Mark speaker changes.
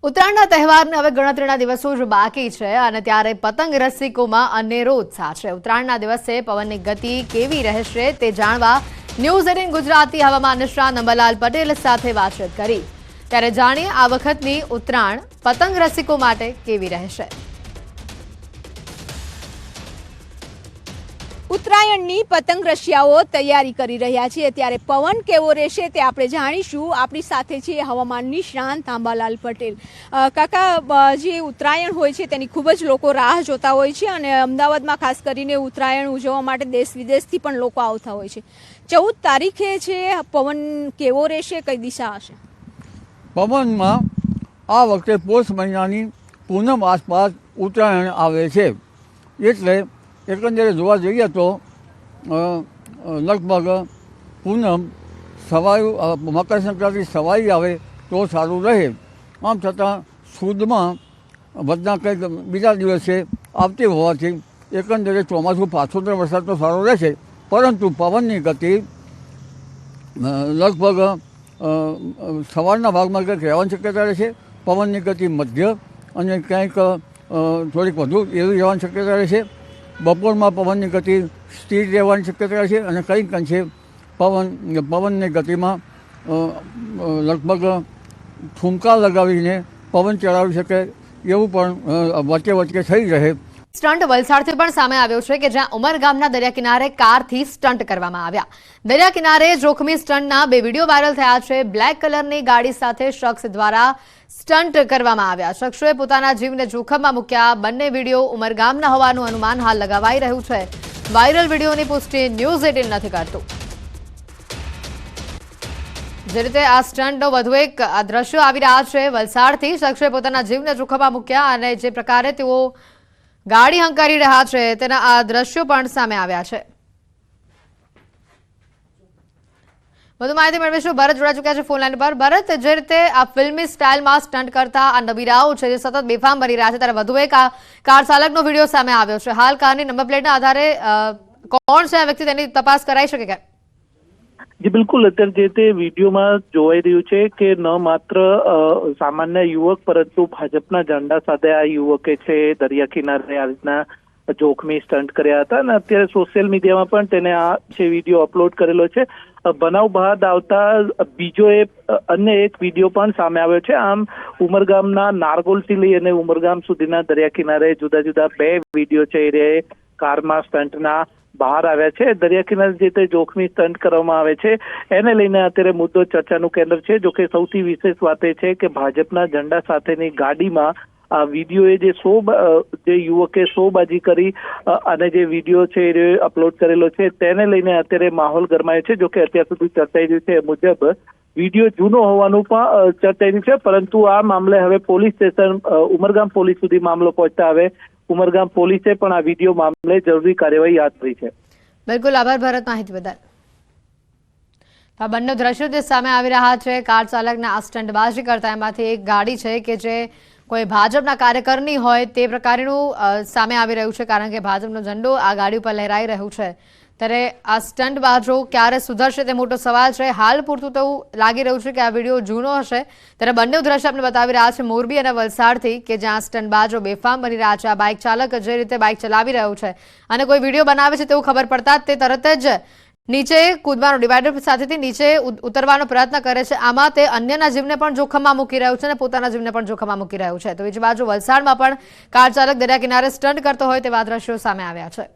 Speaker 1: ઉત્તરાયણના તહેવારને હવે ગણતરીના દિવસો જ બાકી છે અને ત્યારે પતંગ રસિકોમાં અનેરો ઉત્સાહ છે। ઉત્તરાયણના દિવસે પવનની ગતિ કેવી રહેશે તે જાણવા ન્યૂઝ 18 ગુજરાતી હવામાન નિષ્ણાત અંબાલાલ પટેલ સાથે વાતચીત કરી। ત્યારે જાણીએ આ વખતની ઉત્તરાયણ પતંગ રસિકો માટે કેવી રહેશે।
Speaker 2: ઉત્તરાયણની પતંગ રશિયાઓ તૈયારી કરી રહ્યા છે, ત્યારે પવન કેવો રહેશે તે આપણે જાણીશું। આપણી સાથે છે હવામાન નિષ્ણાત અંબાલાલ પટેલ। કાકા, જે ઉત્તરાયણ હોય છે તેની ખૂબ જ લોકો રાહ જોતા હોય છે અને અમદાવાદમાં ખાસ કરીને ઉત્તરાયણ ઉજવવા માટે દેશ વિદેશથી પણ લોકો આવતા હોય છે। 14 તારીખે છે, પવન કેવો રહેશે, કઈ દિશા હશે?
Speaker 3: પવનમાં આ વખતે પોષ મહિનાની પૂનમ આસપાસ ઉત્તરાયણ આવે છે, એટલે એકંદરે જોવા જઈએ તો લગભગ પૂનમ સવાયું મકર સંક્રાંતિ સવાઈ આવે તો સારું રહે। આમ છતાં સુદમાં વધના કંઈક બીજા દિવસે આવતી હોવાથી એકંદરે ચોમાસું પાછું વરસાદ તો સારો રહેશે, પરંતુ પવનની ગતિ લગભગ સવારના ભાગમાં કંઈક રહેવાની શક્યતા રહેશે। પવનની ગતિ મધ્ય અને કંઈક થોડીક વધુ એવી રહેવાની શક્યતા રહેશે। બપોરમાં પવનની ગતિ સ્થિર રહેવાની શક્યતા છે અને કંઈક અંશે પવનની ગતિમાં લગભગ ઠુમકા લગાવીને પવન ચડાવી શકે એવું પણ વચ્ચે વચ્ચે થઈ રહે।
Speaker 1: સ્ટન્ટ વલસાડથી પણ સામે આવ્યો છે કે જ્યાં ઉમરગામના દરિયા કિનારે કારથી સ્ટન્ટ કરવામાં આવ્યા। દરિયા કિનારે જોખમી સ્ટન્ટના 2 વિડીયો વાયરલ થયા છે। બ્લેક કલરની ગાડી સાથે શખ્સ દ્વારા સ્ટન્ટ કરવામાં આવ્યા। શખ્સોએ પોતાના જીવને જોખમમાં મૂક્યા। બંને વિડીયો ઉમરગામના હોવાનું અનુમાન હાલ લગાવાઈ રહ્યું છે। વાયરલ વિડીયોની પુષ્ટિ ન્યૂઝ 18 નથી કરતું। જે રીતે આ સ્ટન્ટનો વધુ એક દ્રશ્યો આવી રહ્યા છે વલસાડથી। શખ્સોએ પોતાના જીવને જોખમમાં મૂક્યા અને જે પ્રકારે તેઓ ગાડી હંકારી રહ્યા છે તેના આ દ્રશ્યો પણ સામે આવ્યા છે। વધુ માહિતી મેળવીશું। ભરત જોડાઈ ચૂક્યા છે ફોન લાઈન પર। ભરત, જે રીતે આ ફિલ્મી સ્ટાઇલમાં સ્ટન્ટ કરતા આ નબીરાઓ છે જે સતત બેફામ બની રહ્યા છે, ત્યારે વધુ એક આ કાર ચાલકનો વિડીયો સામે આવ્યો છે। હાલ કારની નંબર પ્લેટના આધારે કોણ છે આ વ્યક્તિ તેની તપાસ કરાઈ શકે કે?
Speaker 4: જી બિલકુલ, અત્યારે જે તે વિડીયોમાં જોવાઈ રહ્યું છે કે ન માત્ર સામાન્ય યુવક પરંતુ ભાજપના ઝંડા સાથે આ યુવકે છે દરિયા કિનારે આ રીતના જોખમી સ્ટન્ટ કર્યા હતા અને અત્યારે સોશિયલ મીડિયામાં પણ તેને આ જે વિડીયો અપલોડ કરેલો છે। બનાવ બાદ આવતા બીજો અન્ય એક વિડીયો પણ સામે આવ્યો છે। આમ ઉમરગામના નારગોલથી લઈ અને ઉમરગામ સુધીના દરિયા કિનારે જુદા જુદા 2 વિડીયો છે એ કારમાં સ્ટન્ટના બહાર આવ્યા છે। દરિયા કિનારે જે તે જોખમી સ્ટન્ટ કરવામાં આવે છે એને લઈને અત્યારે મુદ્દો ચર્ચાનું કેન્દ્ર છે। જોકે સૌથી વિશેષ વાત એ છે કે ભાજપના ઝંડા સાથેની ગાડીમાં આ વિડીયોએ જે યુવકે શોબાજી કરી અને જે વિડીયો છે એ અપલોડ કરેલો છે તેને લઈને અત્યારે માહોલ ગરમાયો છે। જોકે અત્યાર સુધી ચર્ચાઈ રહ્યું છે એ મુજબ વિડીયો જૂનો હોવાનું પણ ચર્ચાઈ રહ્યું છે, પરંતુ આ મામલે હવે પોલીસ સ્ટેશન ઉમરગામ પોલીસ સુધી મામલો પહોંચતા હવે ઉમરગામ પોલીસે પણ આ વિડીયો મામલે જરૂરી કાર્યવાહી હાથ ધરી છે।
Speaker 1: બિલકુલ, આભાર ભરત માહિતી બદલ। આ બંને દ્રશ્યો જે સામે આવી રહ્યા છે કાર ચાલકના આ સ્ટન્ટબાજી કરતા એમાંથી એક ગાડી છે કે જે કોઈ ભાજપના કાર્યકરની હોય તે પ્રકારનું સામે આવી રહ્યું છે, કારણ કે ભાજપનો ઝંડો આ ગાડી ઉપર લહેરાઈ રહ્યું છે। ત્યારે આ સ્ટન્ટબાજો ક્યારે સુધરશે તે મોટો સવાલ છે। હાલ પૂરતું તો લાગી રહ્યું છે કે આ વિડીયો જૂનો હશે। ત્યારે બંને દ્રશ્ય આપણે બતાવી રહ્યા છે મોરબી અને વલસાડથી કે જ્યાં સ્ટન્ટબાજો બેફામ બની રહ્યા છે। આ બાઇક ચાલક જે રીતે બાઇક ચલાવી રહ્યું છે અને કોઈ વિડીયો બનાવે છે તેવું ખબર પડતા જ તે તરત જ નીચે કૂદવાનો ડિવાઈડર સાથેથી નીચે ઉતરવાનો પ્રયત્ન કરે છે। આમાં તે અન્યના જીવને પણ જોખમમાં મૂકી રહ્યું છે અને પોતાના જીવને પણ જોખમમાં મૂકી રહ્યું છે। તો બીજી બાજુ વલસાડમાં પણ કાર ચાલક દરિયા કિનારે સ્ટન્ટ કરતો હોય તેવા દ્રશ્યો સામે આવ્યા છે।